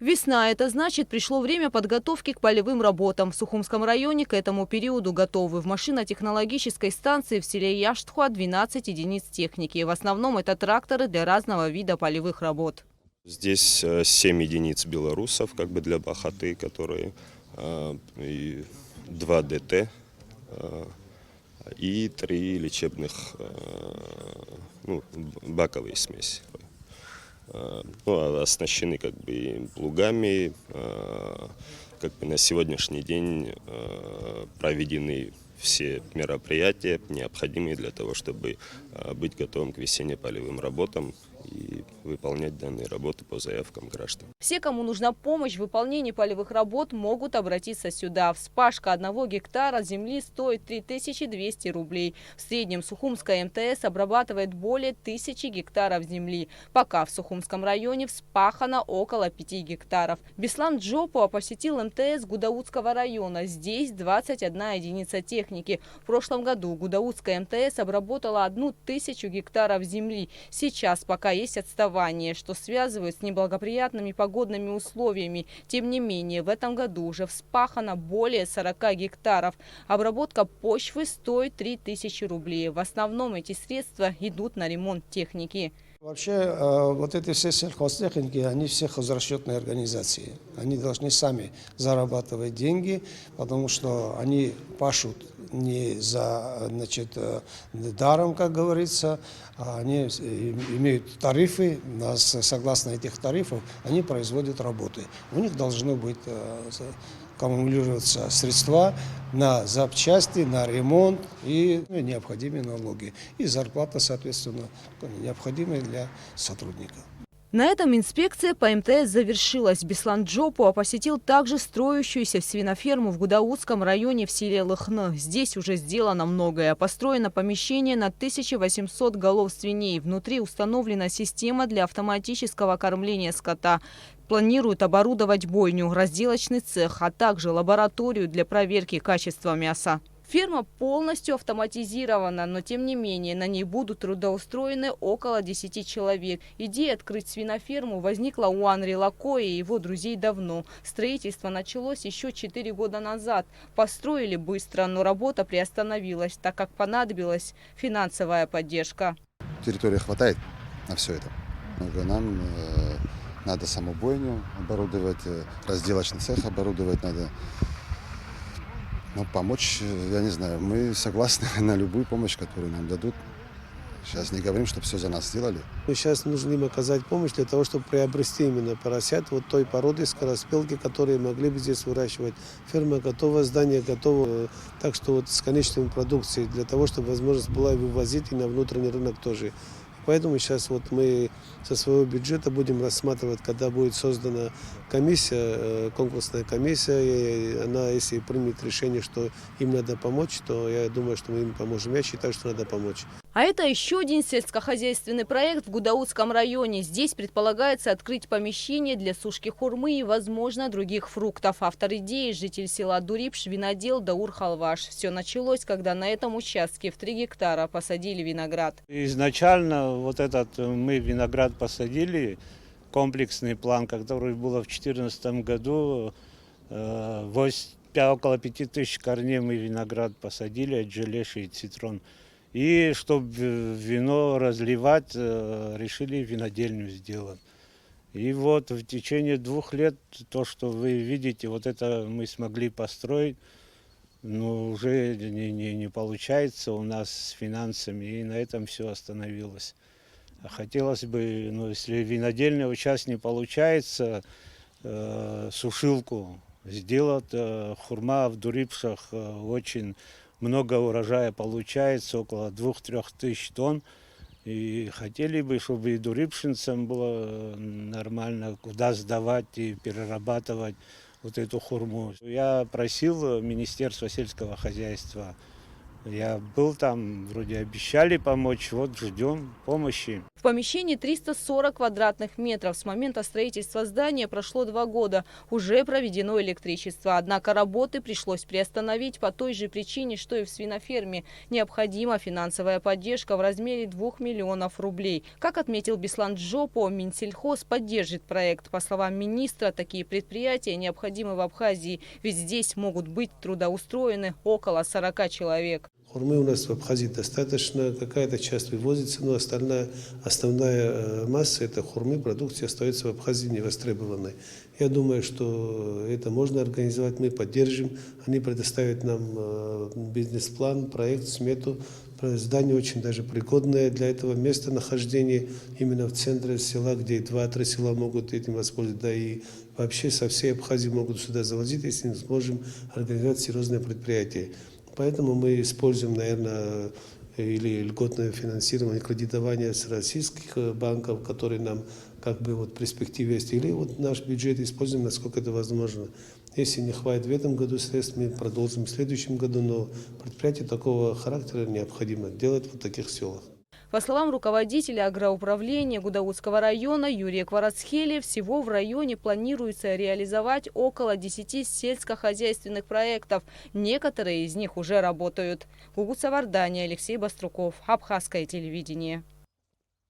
Весна – это значит, пришло время подготовки к полевым работам. В Сухумском районе к этому периоду готовы. В машино-технологической станции в селе Яштхуа 12 единиц техники. В основном это тракторы для разного вида полевых работ. Здесь 7 единиц белорусов, как бы для Бахаты, которые и 2 ДТ и 3 лечебных баковые смеси. Оснащены как бы плугами. Как бы на сегодняшний день проведены все мероприятия, необходимые для того, чтобы быть готовым к весенне-полевым работам и выполнять данные работы по заявкам граждан. Все, кому нужна помощь в выполнении полевых работ, могут обратиться сюда. Вспашка 1 гектара земли стоит 3200 рублей. В среднем Сухумская МТС обрабатывает более 1000 гектаров земли. Пока в Сухумском районе вспахано около 5 гектаров. Беслан Джопуа посетил МТС Гудаутского района. Здесь 21 единица техники. В прошлом году Гудаутская МТС обработала 1000 гектаров земли. Сейчас пока есть отставание, что связывают с неблагоприятными погодными условиями. Тем не менее, в этом году уже вспахано более 40 гектаров. Обработка почвы стоит 3000 рублей. В основном эти средства идут на ремонт техники. Вообще, вот эти все сельхозтехники, они все хозрасчетные организации. Они должны сами зарабатывать деньги, потому что они пашут не за, даром, как говорится, а они имеют тарифы, согласно этих тарифов они производят работы. У них должно быть аккумулироваться средства на запчасти, на ремонт и необходимые налоги. И зарплата, соответственно, необходимая для сотрудников. На этом инспекция по МТС завершилась. Беслан Джопуа посетил также строящуюся свиноферму в Гудаутском районе в селе Лыхны. Здесь уже сделано многое. Построено помещение на 1800 голов свиней. Внутри установлена система для автоматического кормления скота. Планируют оборудовать бойню, разделочный цех, а также лабораторию для проверки качества мяса. Ферма полностью автоматизирована, но тем не менее на ней будут трудоустроены около 10 человек. Идея открыть свиноферму возникла у Анри Лако и его друзей давно. Строительство началось еще 4 года назад. Построили быстро, но работа приостановилась, так как понадобилась финансовая поддержка. Территории хватает на все это. Нам надо саму бойню оборудовать, разделочный цех оборудовать надо. Но помочь, я не знаю, мы согласны на любую помощь, которую нам дадут. Сейчас не говорим, что все за нас сделали. Сейчас нужно им оказать помощь для того, чтобы приобрести именно поросят вот той породы скороспелки, которые могли бы здесь выращивать. Ферма готова, здание готово. Так что вот с конечной продукцией, для того, чтобы возможность была вывозить и на внутренний рынок тоже. Поэтому сейчас вот мы со своего бюджета будем рассматривать, когда будет создана комиссия, конкурсная комиссия, и она, если примет решение, что им надо помочь, то я думаю, что мы им поможем. Я считаю, что надо помочь. А это еще один сельскохозяйственный проект в Гудаутском районе. Здесь предполагается открыть помещение для сушки хурмы и, возможно, других фруктов. Автор идеи – житель села Дурипш, винодел Даур Халваш. Все началось, когда на этом участке в 3 гектара посадили виноград. Изначально мы виноград посадили, комплексный план, который был в 2014 году, около 5000 корней мы виноград посадили, отжелеший цитрон. И чтобы вино разливать, решили винодельню сделать. И вот в течение 2 лет то, что вы видите, вот это мы смогли построить, но уже не получается у нас с финансами, и на этом все остановилось. Хотелось бы, если винодельня сейчас не получается, сушилку сделать. Хурма в Дурипшах очень много урожая получается, около 2-3 тысяч тонн. И хотели бы, чтобы и дурипшинцам было нормально, куда сдавать и перерабатывать вот эту хурму. Я просил Министерство сельского хозяйства Я был там, вроде обещали помочь, вот ждем помощи. В помещении 340 квадратных метров. С момента строительства здания прошло 2 года. Уже проведено электричество. Однако работы пришлось приостановить по той же причине, что и в свиноферме. Необходима финансовая поддержка в размере 2 миллионов рублей. Как отметил Беслан Джопо, Минсельхоз поддержит проект. По словам министра, такие предприятия необходимы в Абхазии, ведь здесь могут быть трудоустроены около 40 человек. Хурмы у нас в Абхазии достаточно, какая-то часть вывозится, но основная масса это хурмы, продукция остается в Абхазии невостребованной. Я думаю, что это можно организовать, мы поддержим, они предоставят нам бизнес-план, проект, смету. Здание очень даже пригодное для этого местонахождения, именно в центре села, где 2-3 села могут этим воспользоваться, да и вообще со всей Абхазии могут сюда завозить, если мы сможем организовать серьезное предприятие. Поэтому мы используем, наверное, или льготное финансирование, кредитование с российских банков, которые нам как бы вот в перспективе есть, или вот наш бюджет используем, насколько это возможно. Если не хватит в этом году средств, мы продолжим в следующем году, но предприятие такого характера необходимо делать в таких селах. По словам руководителя агроуправления Гудаутского района Юрия Кварацхели, всего в районе планируется реализовать около 10 сельскохозяйственных проектов. Некоторые из них уже работают. Гугут Савардания, Алексей Баструков, Абхазское телевидение.